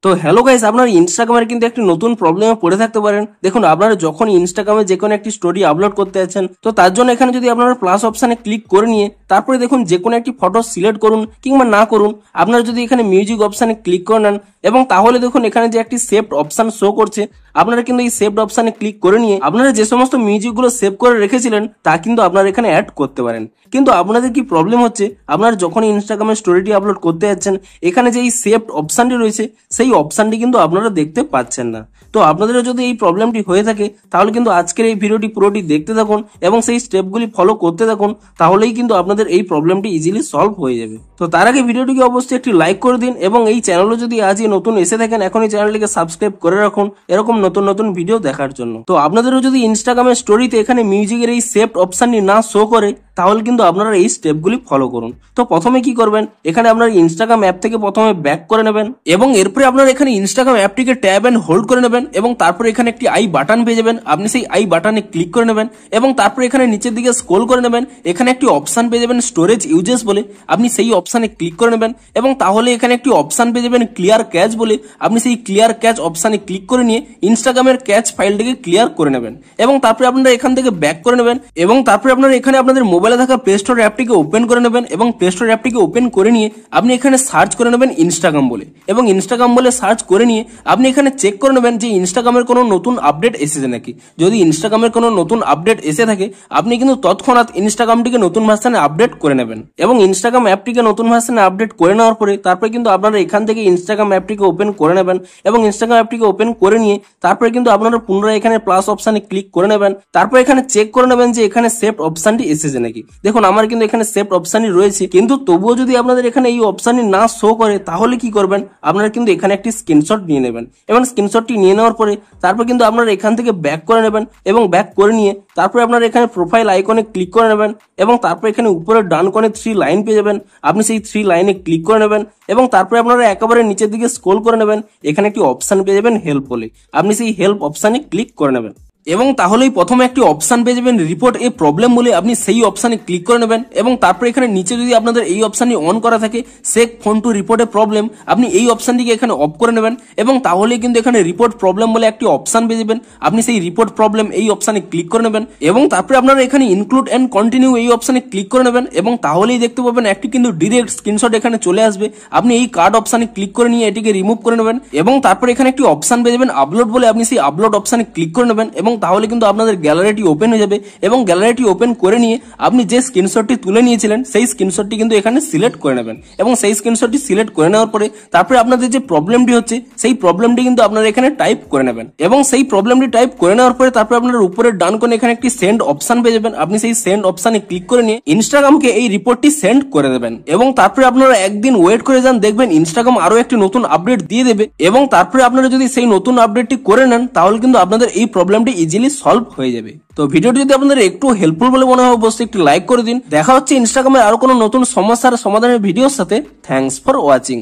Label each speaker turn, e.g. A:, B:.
A: তো hello guys, আপনার ইনস্টাগ্রামের কিন্তু একটি নতুন প্রবলেমে পড়ে থাকতে পারেন। দেখুন, আপনারা যখন ইনস্টাগ্রামে যে কোনো একটি স্টোরি আপলোড করতে যাচ্ছেন, তো তার জন্য এখানে যদি আপনারা প্লাস অপশানে ক্লিক করে নিয়ে তারপরে দেখুন যে কোনো একটি ফটো সিলেক্ট করুন কিংবা না করুন, আপনারা যদি এখানে মিউজিক অপশানে ক্লিক করে নেন এবং তাহলে দেখুন এখানে যে একটি সেভড অপশান শো করছে, আপনারা কিন্তু এই সেভড অপশানে ক্লিক করে নিয়ে আপনারা যে সমস্ত মিউজিক গুলো সেভ করে রেখেছিলেন তা কিন্তু আপনারা এখানে অ্যাড করতে পারেন। কিন্তু আপনাদের কি প্রবলেম হচ্ছে, আপনারা যখন ইনস্টাগ্রামে স্টোরিটি আপলোড করতে যাচ্ছেন, এখানে যে এই সেভড অপশানটি রয়েছে সেই অপশানটি কিন্তু আপনারা দেখতে পাচ্ছেন না। তো আপনাদের যদি এই প্রবলেমটি হয়ে থাকে তাহলে কিন্তু আজকের এই ভিডিওটি পুরোটি দেখতে থাকুন এবং সেই স্টেপগুলি ফলো করতে থাকুন, তাহলেই কিন্তু আপনাদের এই প্রবলেমটি ইজিলি সলভ হয়ে যাবে। তো তার আগে ভিডিওটিকে অবশ্যই একটি লাইক করে দিন এবং এই চ্যানেলে যদি আজই নতুন এসে থাকেন এখনই চ্যানেলটিকে সাবস্ক্রাইব করে রাখুন এরকম নতুন নতুন ভিডিও দেখার জন্য। তো আপনাদেরও যদি ইনস্টাগ্রামের স্টোরিতে এখানে মিউজিকের এই সেভড অপশনটি না শো করে তাহলে কিন্তু আপনারা এই স্টেপগুলি ফলো করুন। তো প্রথমে কি করবেন, এখানে আপনার ইনস্টাগ্রাম অ্যাপ থেকে প্রথমে ব্যাক করে নেবেন এবং এরপরে আপনারা এখানে ইনস্টাগ্রাম অ্যাপটিকে ট্যাব এন্ড হোল্ড করে নেবেন এবং তারপরে এখানে একটি আই বাটন পেয়ে যাবেন। আপনি সেই আই বাটনে ক্লিক করে নেবেন এবং তারপরে এখানে নিচের দিকে স্ক্রল করে নেবেন, এখানে একটি অপশন পেয়ে যাবেন স্টোরেজ ইউজেস বলে, আপনি সেই অপশনে ক্লিক করে নেবেন এবং তাহলে এখানে একটি অপশন পেয়ে যাবেন ক্লিয়ার ক্যাচ বলে, আপনি সেই ক্লিয়ার ক্যাচ অপশনে ক্লিক করে নিয়ে ইনস্টাগ্রামের ক্যাচ ফাইলটিকে ক্লিয়ার করে নেবেন এবং তারপরে আপনারা এখান থেকে ব্যাক করে নেবেন এবং তারপরে আপনারা এখানে আপনাদের মোবাইলে থাকা প্লে স্টোর অ্যাপটিকে ওপেন করে নেবেন এবং প্লে স্টোর অ্যাপটিকে ওপেন করে নিয়ে আপনি এখানে সার্চ করে নেবেন ইনস্টাগ্রাম বলে এবং ইনস্টাগ্রাম বলে সার্চ করে নিয়ে আপনি এখানে চেক করে নেবেন যে ইনস্টাগ্রামের কোনো নতুন আপডেট এসেছে নাকি। যদি ইনস্টাগ্রামের কোনো নতুন আপডেট এসে থাকে আপনি কিন্তু তৎক্ষণাৎ ইনস্টাগ্রামটিকে নতুন ভার্সনে আপডেট করে নেবেন এবং ইনস্টাগ্রাম অ্যাপটিকে নতুন ভার্সনে আপডেট করে নেওয়ার পরে তারপরে কিন্তু আপনারা এখান থেকে ইনস্টাগ্রাম অ্যাপটিকে ওপেন করে নেবেন এবং ইনস্টাগ্রাম অ্যাপটিকে ওপেন করে নিয়ে তারপরে কিন্তু আপনারা পুনরায় এখানে প্লাস অপশনে ক্লিক করে নেবেন। তারপর এখানে চেক করে নেবেন যে এখানে সেভড অপশনটি এসেছে নাকি। দেখুন, আমার কিন্তু এখানে সেভড অপশনই রয়েছে, কিন্তু তবুও যদি আপনাদের এখানে এই অপশনটি না শো করে তাহলে কি করবেন, আপনারা কিন্তু এখানে একটি স্ক্রিনশট নিয়ে নেবেন এবং স্ক্রিনশটটি নিয়ে নেওয়ার পরে তারপর কিন্তু আপনারা এখান থেকে ব্যাক করে নেবেন এবং ব্যাক করে নিয়ে তারপরে আপনারা এখানে প্রোফাইল আইকনে ক্লিক করে নেবেন এবং তারপর এখানে উপরে ডান কোণে 3 লাইন পেয়ে যাবেন, আপনি সেই 3 লাইনে ক্লিক করে নেবেন এবং তারপরে আপনারা একেবারে নিচের দিকে স্ক্রল করে নেবেন, এখানে একটি অপশন পেয়ে যাবেন হেল্প বলে, আপনি সেই হেল্প অপশনে ক্লিক করে নেবেন এবং তাহলেই প্রথমে একটি অপশন পেয়ে যাবেন রিপোর্ট এ প্রবলেম বলে, আপনি সেই অপশনে ক্লিক করে নেবেন এবং তারপরে এখানে নিচে যদি আপনাদের এই অপশনটি অন করা থাকে shake phone to report a problem, আপনি এই অপশনটিকে এখানে অফ করে নেবেন এবং তাহলেই কিন্তু এখানে রিপোর্ট প্রবলেম বলে একটি অপশন পেয়ে যাবেন, আপনি সেই রিপোর্ট প্রবলেম এই অপশনে ক্লিক করে নেবেন এবং তারপরে আপনারা এখানে ইনক্লুড এন্ড কন্টিনিউ এই অপশনে ক্লিক করে নেবেন এবং তাহলেই দেখতে পাবেন একটি কিন্তু ডিরেক্ট স্ক্রিনশট এখানে চলে আসবে। আপনি এই কার্ড অপশনে ক্লিক করে নিয়ে এটিকে রিমুভ করে নেবেন এবং তারপরে এখানে একটি অপশন পেয়ে যাবেন আপলোড বলে, আপনি সেই আপলোড অপশনে ক্লিক করে নেবেন এবং তাহলে কিন্তু আপনাদের গ্যালারিটি ওপেন হয়ে যাবে এবং গ্যালারিটি ওপেন করে নিয়ে আপনি যে স্ক্রিনশটটি তুলে নিয়েছিলেন সেই স্ক্রিনশটটি কিন্তু এখানে সিলেক্ট করে নেবেন এবং সেই স্ক্রিনশটটি সিলেক্ট করে নেওয়ার পরে তারপরে আপনাদের যে প্রবলেমটি হচ্ছে সেই প্রবলেমটি কিন্তু আপনারা এখানে টাইপ করে নেবেন এবং সেই প্রবলেমটি টাইপ করে নেওয়ার পরে তারপরে আপনারা উপরের ডান কোণে এখানে একটি সেন্ড অপশন পেয়ে যাবেন, আপনি সেই সেন্ড অপশনে ক্লিক করে নিয়ে ইনস্টাগ্রামকে এই রিপোর্টটি সেন্ড করে দেবেন এবং তারপরে আপনারা একদিন ওয়েট করে যান, দেখবেন ইনস্টাগ্রাম আরো একটি নতুন আপডেট দিয়ে দেবে এবং তারপরে আপনারা যদি সেই নতুন আপডেটটি করে নেন তাহলে কিন্তু আপনাদের এই প্রবলেমটি ইজিলি সলভ হয়ে যাবে। তো ভিডিওটি যদি আপনাদের একটু হেল্পফুল বলে মনে হয় অবশ্যই একটু লাইক করে দিন। দেখা হচ্ছে ইনস্টাগ্রামে আরো কোনো নতুন সমস্যার সমাধানের ভিডিওর সাথে। Thanks for watching.